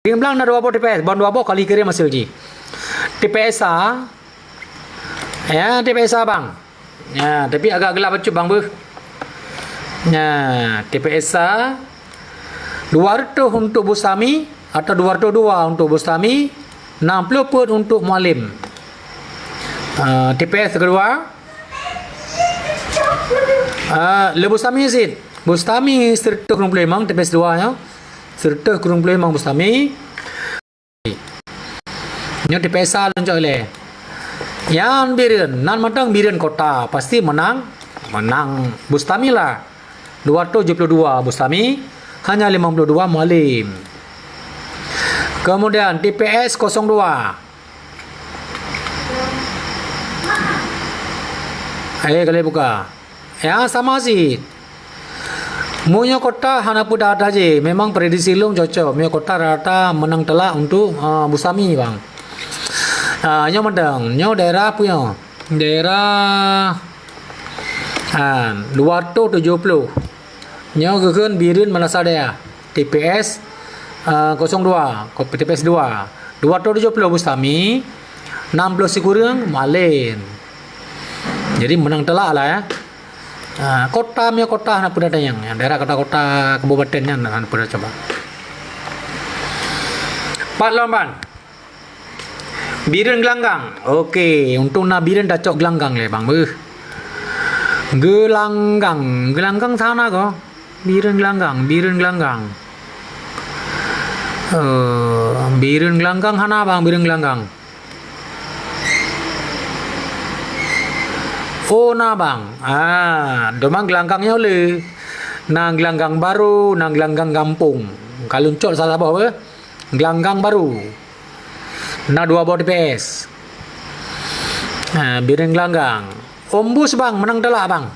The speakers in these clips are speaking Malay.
Kirim belang na 20 TPS, bon 20 kali kirim hasil ji. TPS A, ya TPS A bang. Ya, tapi agak gelap baca bang ber. Ya, TPS A 200 untuk Bustami atau 202 untuk Bustami, 60 pun untuk Mualim. TPS kedua, le Bustami Zid. Bustami serta kurung boleh mang TPS 2 ya. Serta kurung boleh mang Bustami. Nyo TPS A lonjok le. Yang Biren, nan matang Biren kota pasti menang Bustami lah. 272 Bustami, hanya 52 Mualim. Kemudian TPS 02. Kali buka. Ya sama sih. Munya kota hana pun ada je. Memang prediksi long cocok. Munya kota rata menang telak untuk Bustami bang. Nyo medang, nyo daerah punya. Daerah 270. Nyo geun Birin Malasadaya. TPS 02, TPS 2. 270 Bustami, 60 Sikurang Mualim. Jadi menang telak lah ya. Kota nak pun ada yang daerah kota-kota kabupatennya nak pun coba. Pak Lomban. Biren Gelanggang. Okey, untuk nak Biren dah cok Gelanggang le bang. Gelanggang sana ko. Biren Gelanggang. Biren Gelanggang hana bang Biren Gelanggang. Oh na bang. Domang Gelanggangnya oleh. Nang Gelanggang baru, nang Gelanggang kampung. Kalau uncol salah apa? Gelanggang baru. Na 2 TPS. Biren Gelanggang. Ombus bang menang telak bang.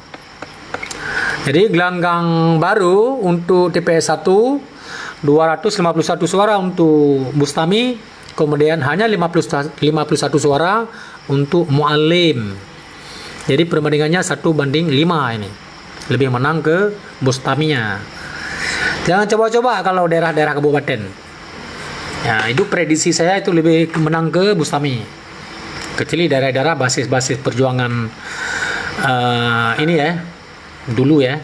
Jadi Gelanggang baru untuk TPS 1 251 suara untuk Bustami, kemudian hanya 51 suara untuk Mualim. Jadi perbandingannya 1:5 ini. Lebih menang ke Bustaminya. Jangan coba-coba kalau daerah-daerah kabupaten. Ya, itu prediksi saya itu lebih menang ke Bustami. Kecuali daerah-daerah basis-basis perjuangan ini ya. Dulu ya.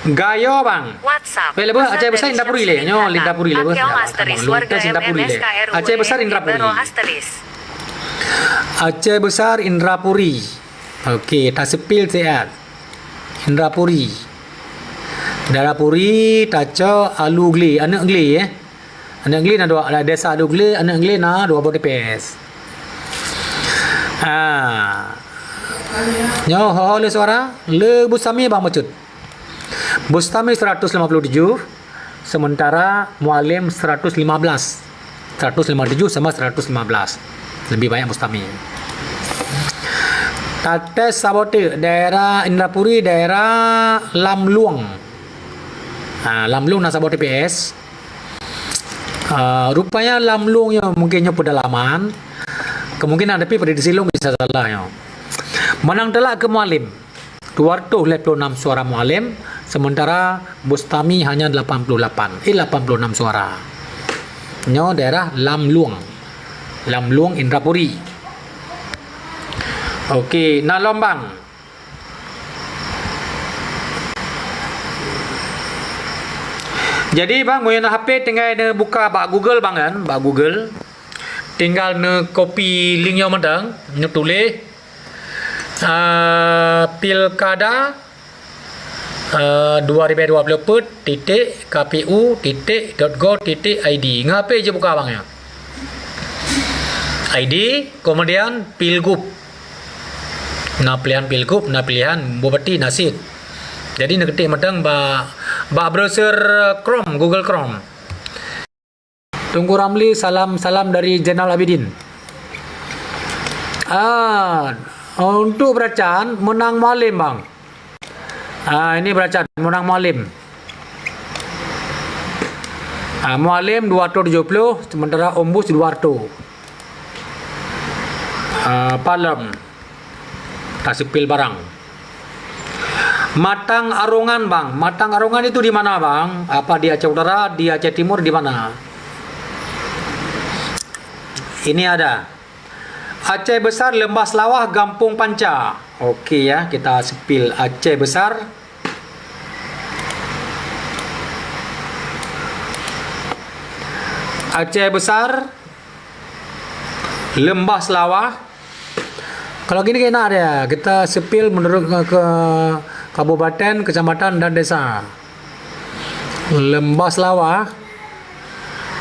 Gayo bang. WhatsApp. Pele bah Aceh besar Indrapuri le. Nyo Indrapuri le bah. Aceh besar Indrapuri. Aceh besar Indrapuri. Okey, tasepil sehat. Indrapuri. Indrapuri taco Alugli, anak Gli ya. Anak Gli na dua desa Alugli, anak Gli na 2 TPS. Nyo hole suara le Bustami bang macut. Bustami 157, sementara Mualim 115. 157 sama 115. Lebih banyak Bustami. Tates Sabote, daerah Indrapuri, daerah Lamluang. Lamluang na Sabote TPS. Rupanya Lamluangnya mungkinnya pedalaman. Kemungkinan tapi prediksi long bisa salah ya. Menang telak ke Mualim. 256 suara Mualim, sementara Bustami hanya 86 suara. Nyo daerah Lamluang Indrapuri. Okey, nak Lombang. Jadi bang, mau nak HP tinggal ne buka bak Google bang kan, bak Google. Tinggal ne copy linknya medang, ne tulis pilkada 2024.kpu.go.id. Ngapai je buka bang ya? ID, kemudian pilgub. Nah pilihan pilgub, nah pilihan bupati nasid. Jadi nak ketik medang ba browser Chrome, Google Chrome. Tunggu Ramli, salam dari Jenal Abidin. Untuk bacaan menang Mualim bang. Ini bacaan menang Mualim. Mualim 270, sementara Ombus 200. Palem Tasipil barang. Matang Arongan bang. Matang Arongan itu di mana bang? Apa di Aceh Utara, di Aceh Timur, di mana? Ini ada Aceh Besar, Lembah Selawah, Gampung Panca. Oke ya, kita sepil Aceh Besar, Aceh Besar, Lembah Selawah. Kalau gini enak dia, kita sepil menurut ke kabupaten, kecamatan dan desa. Lembah Selawah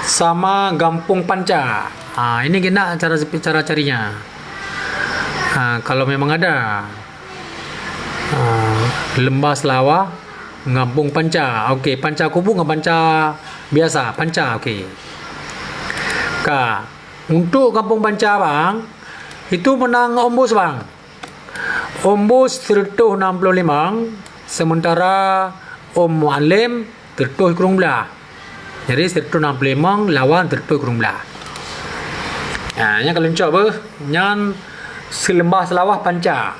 sama Gampung Panca. Ini gini cara carinya. Kalau memang ada Lembah Selawah, Gampung Panca. Oke, Panca Kubu nggak Panca biasa, Panca. Oke. Untuk Kampung Panca bang, itu menang ombus bang. Ombus 165, sementara Om Mualim 100 kurung belah. Jadi 165 lawan 100 kurung belah. Nya kalau coba nyan Lembah Selawah Panca.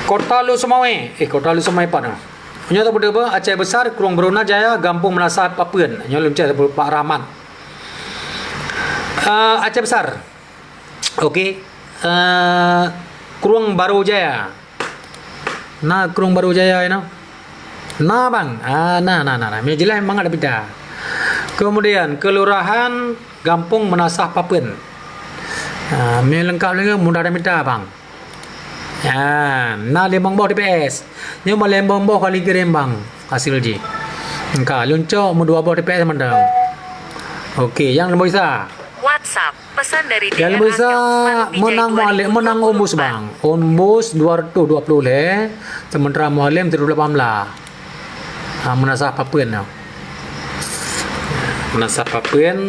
Kota Lu Semawe. Kota Lu Semawe Pak. Nya tak apa Aceh Besar, Kurung Beruna Jaya, Gampung Menasah Papuen. Nya luncet Pak Rahman. Aceh Besar. Okey. Kurung Baru Jaya. Kurung Baru Jaya bang. Jelas memang ada beda. Kemudian Kelurahan Gampung Menasah Papuen. Lengkap lagi mudah ada beda bang. Lembang bawah TPS. Nya lembang bawah kali kirim bang hasil je. Engkau luncok mu 2 bawah TPS mandang. Okey, yang nombor isa. WhatsApp pesan dari Yang bisa menang Mualim, menang ombus bang. Ombus 220 le, sementara Mualim 318. Menasah Papuen. Menasah Papuen.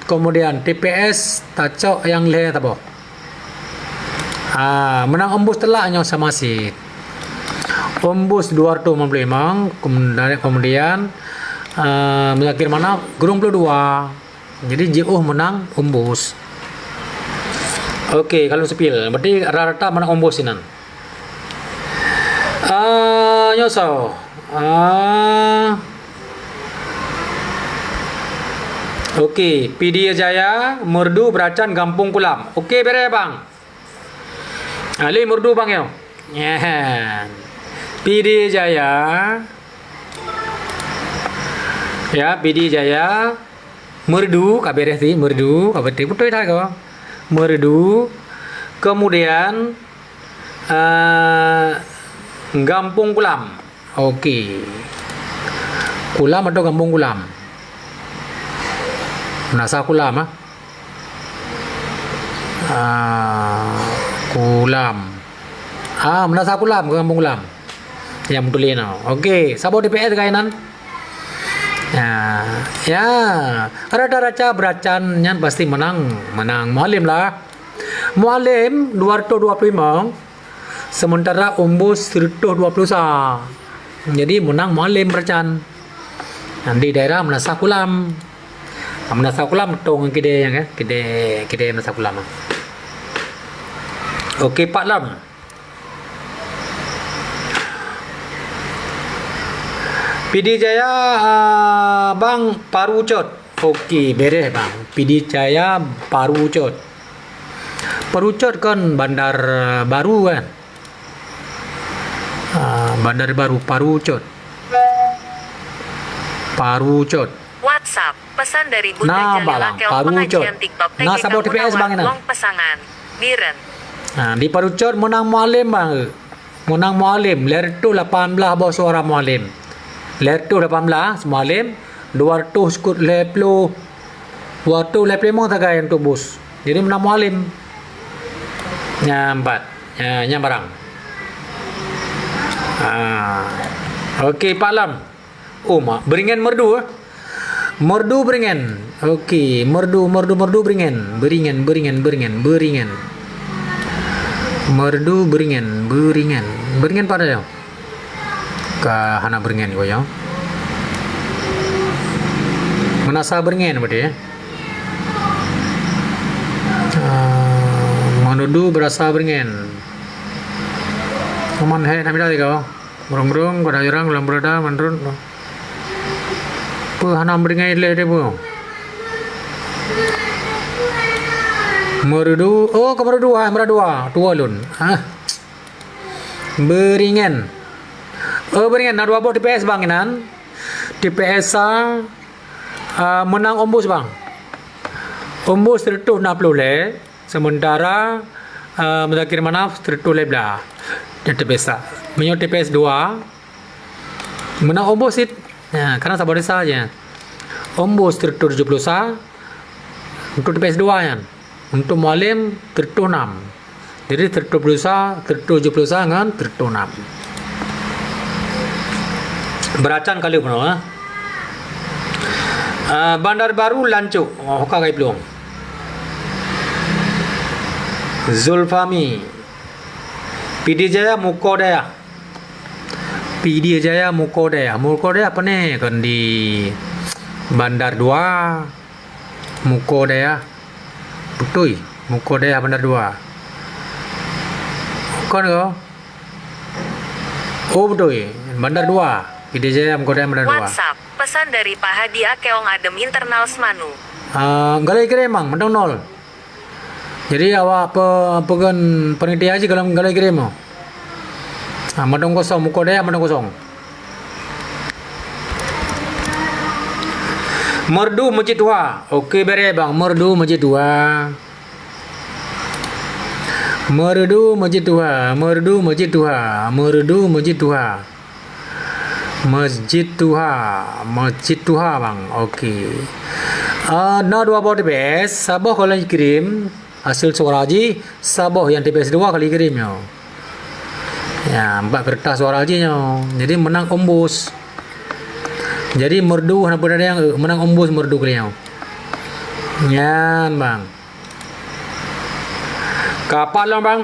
Kemudian TPS tacok yang le tak apa. Menang ombus telaknya sama si. Ombus 255. Kemudian mengakhir mana? Gerung 22. Jadi JO menang ombus. Okey, kalau sepil berarti rata-rata menang ombus ini. Nyoso. Okey, PD Jaya, Merdu, Beracan, Gampung Kulam. Okey, beres bang. Ali Merdu bang yo. PD Jaya. Ya, PD Jaya. Merdu, kaberes sih, Merdu, kaberes betul tak kau? Merdu, kemudian Gampung Kulam. Okey. Kulam atau Gampung Kulam? Menasah Kulam Kulam. Menasah Kulam ke Gampung Kulam. Yang betul ini. Okey, sabo DPS kainan. Ya, rata-rata Beracan nyan pasti menang Mualim lah. Mualim 225, sementara ombus 120 Jadi menang Mualim Beracan. Di daerah Menasah Kulam. Menasah Kulam tong kide yang kide Menasah Kulam. Okey, Pak Lam. PD Jaya bang Paru Ucot. Okey, beres bang. PD Jaya Paru Ucot. Paru Ucot kan bandar baru kan. Bandar baru Paru Ucot. Paru Ucot. WhatsApp pesan dari Bunda Jalila Keong pengajian TikTok sabot TPS bang ini. Uang pesangan Miren. Di Paru Ucot menang Mualim bang. Menang Mualim. Lertu 18 bawa suara Mualim. Lertu 18 Mualim 200 skut leplo. Waktu leplo memang tak gaya untuk bus. Jadi menang Mualim. Nyambat. Nyambarang. Okey, Pak Lam. Beringan Merdu. Merdu Beringan. Okey, Merdu Beringan. Beringan. Merdu Beringan pada ya. Ka hana Beringan ko ya. Menasah Beringan berarti ya. Menuduh berasa beringin. Aman hai nak bila kau. Merong-merong pada orang dalam berada menurun. Apa hanam beringin le dia bu. Merudu, oh ke meradua, tua lun. Beringin. Beringin nak dua bot TPS bang inan. TPS menang ombus bang. Ombus tertuh 60 le. Sementara Muzakir Manaf tertuh le belah. Dia TPS. Menyo TPS 2. Menang ombus it. Ya, karena sabar desa aja. Ombus tertuh 70 sa. Untuk TPS 2 kan. Untuk Mualim tertuh 6. Jadi tertuh berusaha tertuh 70 sa dengan tertuh 6. Beracan kali pun Bandar Baru Lancuk. Hoka kai belum. Zulfami. PD Jaya Mukodaya. PD Jaya Mukodaya. Mukodaya apa nih kan di Bandar 2 Mukodaya. Betul. Mukodaya Bandar 2. Kan kau? Oh betul. Bandar 2. PD Jaya Mukodaya Bandar 2. WhatsApp. Pesan dari Pak Hadi Akeong Adem Internal Semanu. Galai kira emang mentang 0. Jadi awak pegan panitia aja kalau galai kira mau. Mentang kosong Mukodaya mentang kosong. Merdu Masjid Tua. Okey bere bang, Merdu Masjid Tua. Merdu Masjid Tua, Merdu Masjid Tua, Merdu Masjid Tua. Masjid Tua, Masjid Tua bang. Okey. Nah dua bot TPS, Sabah kalau kirim hasil suara haji, Sabah yang TPS 2 kali kirim yo. Ya, 4 kertas suara haji yo. Jadi menang ombus. Jadi merdu apa ada yang menang ombus merdu kali yo. Ya, bang. Kapal lah bang.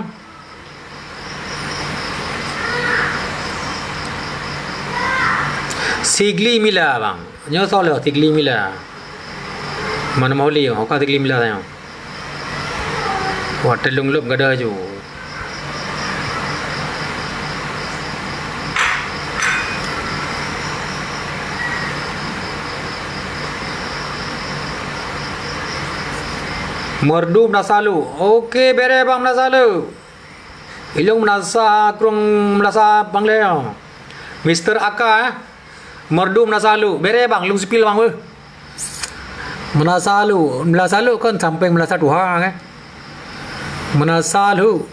Sigli Mila bang. Nyo soal Sigli Mila. Mana mau lihat? Hoka Sigli Mila saya. Wah telung lup gada ju. Merdu Menasalu. Okey bere bang Menasalu. Ilung Menasa kurang Menasa Bangleo. Mr. Aka Merdu Menasalu. Bere bang lung sipil bang. Menasalu kan sampai Menasa Tuha kan. Menasalu.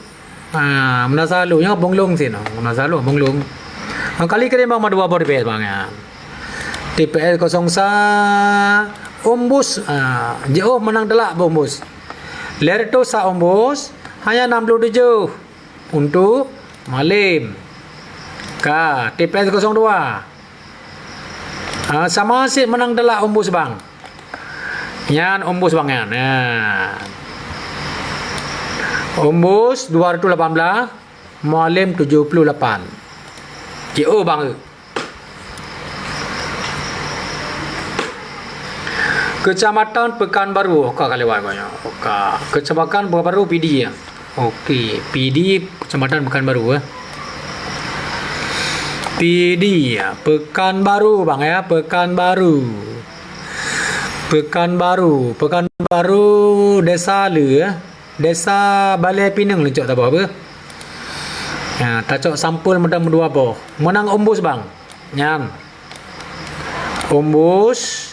Menasalu yang bonglong sih no. Menasalu bonglong. Kali kira bang madua bor TPS bang ya. TPS 01 ombus. Jo menang telak ombus. Lerto sa ombus hanya 67 untuk Malim. TPS 02. Sama sih menang telak ombus bang. Yan ombus bang yan. Ombus 218, Mualim 78. JO bang. Kecamatan Pekanbaru. Oka kali banyak. Oka. Kecamatan Pekanbaru PD ya. Okey, PD Kecamatan Pekanbaru PD ya. Pekanbaru bang ya, Pekanbaru. Desa Le Desa Balai Pinang lencok tak apa. Ya, tacok sampul medam dua boh. Menang ombus bang. Nyan. Ombus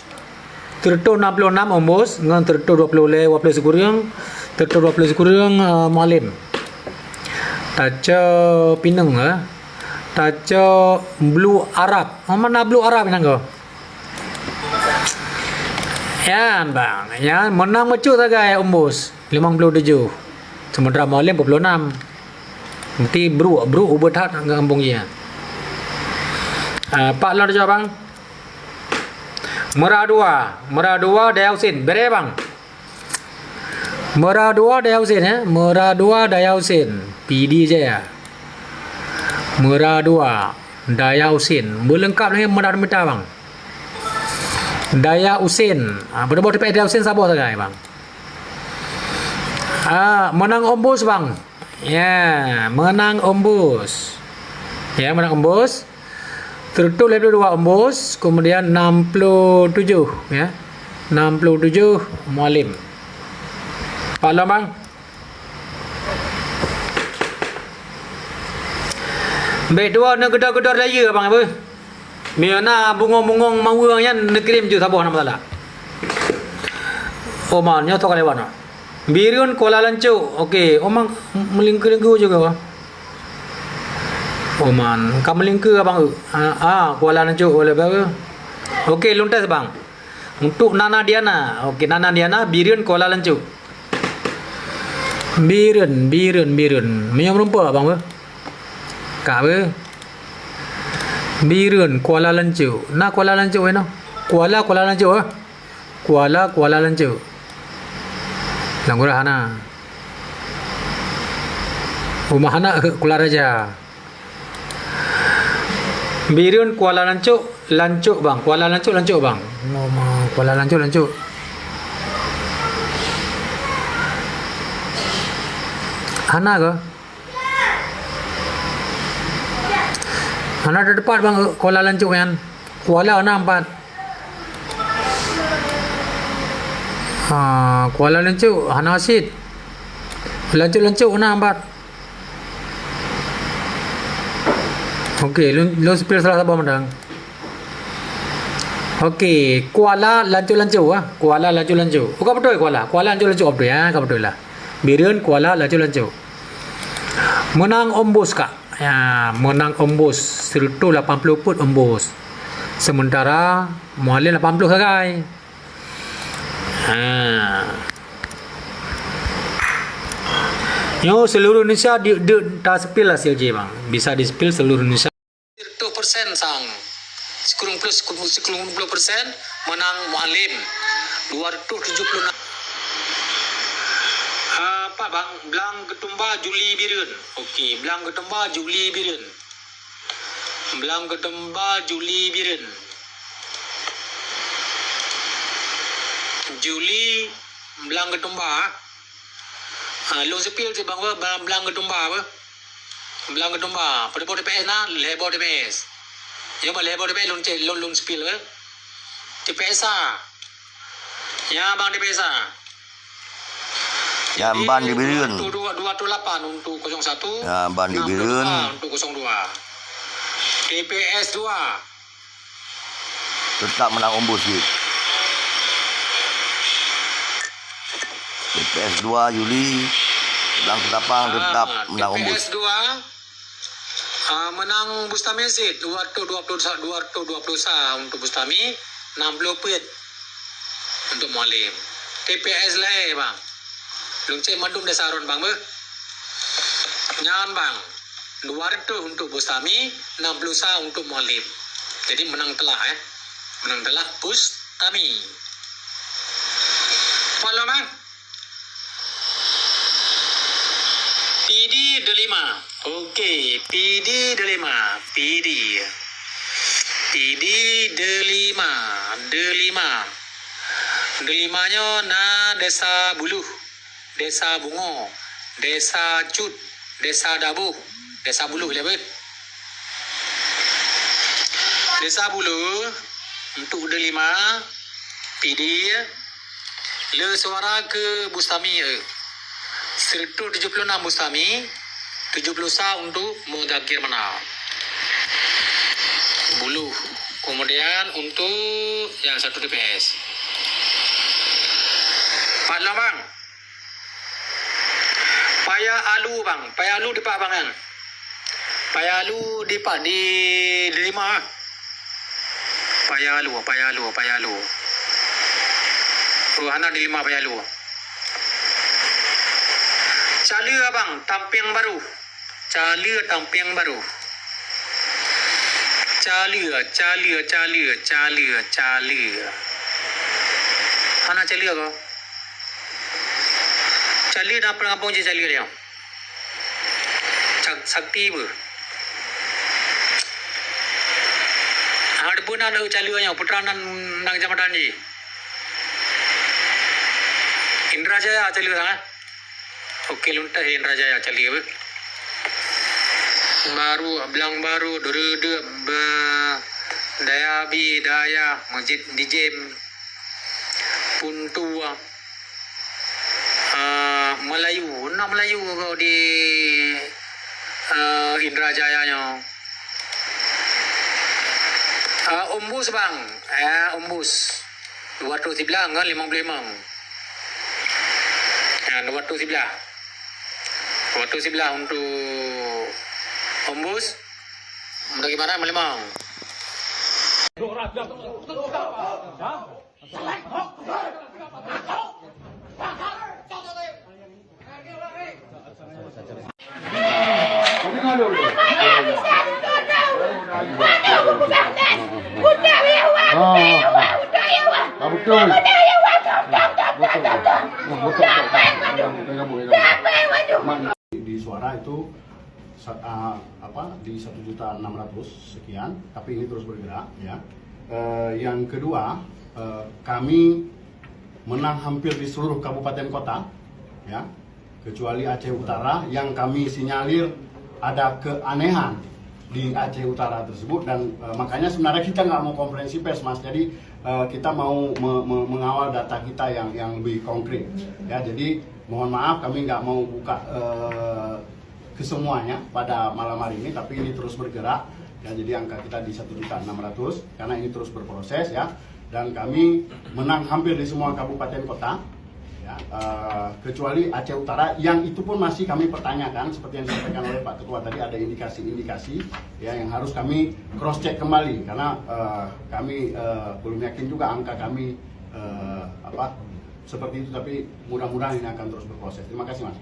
tertu 66 ombus dengan tertu 20 le 20 sekurang tertu 20 sekurang Malim. Tacok Pinang Tacok Blue Arab. Mana Blue Arab nang ko? Yan bang. Yan menang macuk sagai ombus 57. Sementara Malim 46. Nanti bro ubah hat ngambung dia. Pak Lor jawab bang. Merah dua Dayausin. Bere bang. Merah dua Dayausin Merah dua Dayausin. PD je ya. Merah dua Dayausin. Berlengkap dengan Merah Mita bang. Dayausin. Berapa TPS Dayausin sabar saja bang. Menang ombus bang. Ya, menang ombus. Ya, menang ombus. Tertutup level 2 ombus, kemudian 67 ya. 67 Mualim. Pak Long bang. Baik dua nak gedar-gedar raya bang apa? Miana bungong-bungong mawanya nekirim je sabah nama salah. Omannya tu kalewan. Birun Kuala Lanchuk. Okey, omang melingkar-lingkar juga bang. Oman, kamu melingkar bang. Kuala Lanchuk boleh bang. Okey, luntas bang. Untuk Nana Diana. Okey, Nana Diana Birun Kuala Lanchuk. Birun. Menyam rumpah bang apa? Kak apa? Birun Kuala Lanchuk. Nah Kuala Lanchuk no. Kuala Lanchuk ah. Kuala Lanchuk. Langgura hana. Rumah hana Kuala Raja. Birun Kuala Lanchuk bang. Kuala Lanchuk bang. Kuala Lanchuk. Hana ke? Hana ada depan bang Kuala Lanchuk kan. Kuala Hana 4. Kuala Lanchuk Hana Asid. Lanchuk Hana 4. Okey, lu spill salah sabah mandang. Okey, Kuala Lanchuk ah. Kuala Lanchuk. Bukan betul Kuala Lanchuk betul ya, kan betul lah. Birun Kuala Lanchuk. Menang ombus kak. Ya, menang ombus 180 put ombus. Sementara Mualim 80 sagai. Yo seluruh Indonesia dah spill hasil je bang. Bisa di spill seluruh Indonesia. 100% sang. Sekurang 10% menang Mualim 276. Apa bang? Belang Ketumbar Juli Birun. Okey, Belang Ketumbar Juli Birun. Belang Ketumbar Juli Birun. Juli Belang Ketumbar. Long sepil je bang Belang Ketumbar apa? Belang Ketumbar. Pada bawah DPS na, lebor DPS. Ya bang lebor DPS long sepil ke? DPS ah. Ya bang DPS ah. Jamban di Birun. 228 untuk 01. Jamban di Birun. Untuk 02. TPS 2. Tetap menang ombus gitu. TPS 2 Juli. Belang Ketapang tetap menang ombus. TPS 2 menang Bustami Asid 220 untuk Bustami, 60 pit untuk Mualim. TPS lah bang. Lungcek Madum Desaron bang ber. Nyan bang. 200 untuk Bustami, 60 untuk Mualim. Jadi menang telah Menang telah Bustami. Follow bang. PD Delima. Okey, PD Delima. PD Delima. Delimanya Desa Buluh. Desa Bungo, Desa Cut, Desa Dabuh, Desa Buluh le ber. Desa Buluh untuk Delima PD le suara ke Bustami 176 Bustami, 70 sah untuk Mudakir Mana. Buluh. Kemudian untuk yang satu TPS. Pak Lambang. Paya Alu bang. Paya Alu di Pak Bangan. Paya Alu di Pak di 5. Paya Alu. Anak di 5 Paya Alu. Calia bang. Tamping Baru. Calia. Anak Calia kau. Calia nak pengampung je Calia dia. Sakti ber. Ada pun ada Calia yang putra nang jambatan je. Indra Jaya Calia Oke luntahin raja ya cali apa? Baru belang baru dede be daya bi daya masjid dijem puntua Melayu nak Melayu kau di Indrajaya nya umbus bang umbus 200 sebelah kan 55 200 sebelah untuk umbus bagaimana melemang Di suara itu di 1.600.000 sekian, tapi ini terus bergerak ya. Yang kedua, kami menang hampir di seluruh kabupaten kota ya, kecuali Aceh Utara yang kami sinyalir ada keanehan di Aceh Utara tersebut, dan makanya sebenarnya kita nggak mau konferensi pers Mas, jadi kita mau mengawal data kita yang lebih konkret ya. Jadi mohon maaf kami nggak mau buka kesemuanya pada malam hari ini, tapi ini terus bergerak ya. Jadi angka kita di 1.600.000 karena ini terus berproses ya, dan kami menang hampir di semua kabupaten kota ya, kecuali Aceh Utara yang itu pun masih kami pertanyakan seperti yang disampaikan oleh Pak Ketua tadi, ada indikasi-indikasi ya yang harus kami cross check kembali karena kami belum yakin juga angka kami seperti itu, tapi mudah-mudahan ini akan terus berproses. Terima kasih Mas.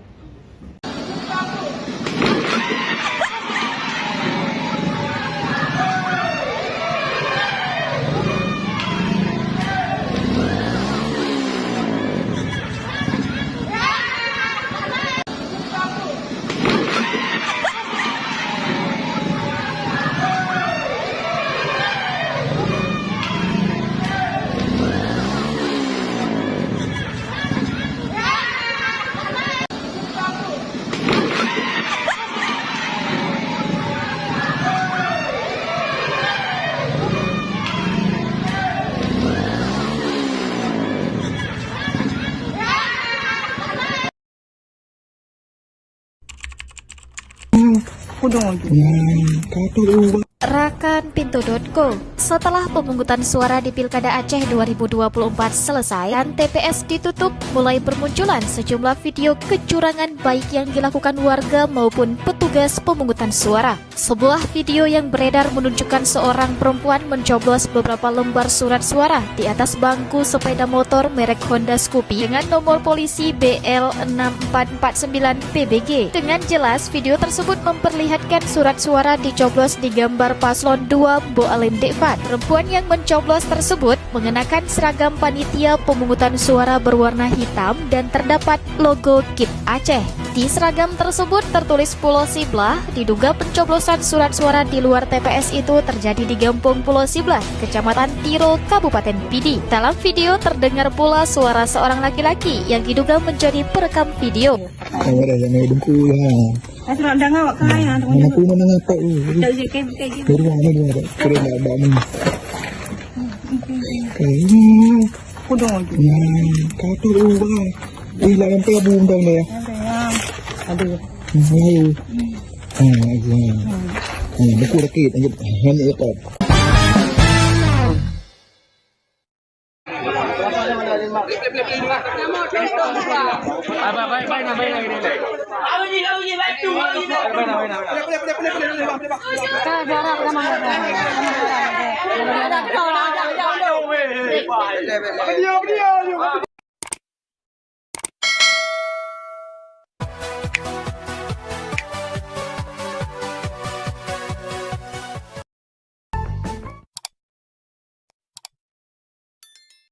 Rakan.Pintu.co. Setelah pemungutan suara di Pilkada Aceh 2024 selesai dan TPS ditutup, mulai bermunculan sejumlah video kecurangan baik yang dilakukan warga maupun petugas pemungutan suara. Sebuah video yang beredar menunjukkan seorang perempuan mencoblos beberapa lembar surat suara di atas bangku sepeda motor merek Honda Scoopy dengan nomor polisi BL6449 PBG. Dengan jelas, video tersebut memperlihatkan surat suara dicoblos di gambar paslon 2 Bo Alim Dekfat. Perempuan yang mencoblos tersebut mengenakan seragam panitia pemungutan suara berwarna hitam dan terdapat logo KIP Aceh. Di seragam tersebut tertulis Pulau Siblah. Diduga pencoblosan surat suara di luar TPS itu terjadi di Gampung Pulau Siblah, Kecamatan Tiro, Kabupaten Pidi. Dalam video terdengar pula suara seorang laki-laki yang diduga menjadi perekam video. Asal dah ngawak kaya tu. Aku mana ngapak tu. Tak je kayak gitu. Dari mana dia ada? Kira nak abang ni. Kudung tu. Kau tu bang. Hilang yang payah bung dah ni. Aduh. Ayo. Aku rakit. Hanya itu.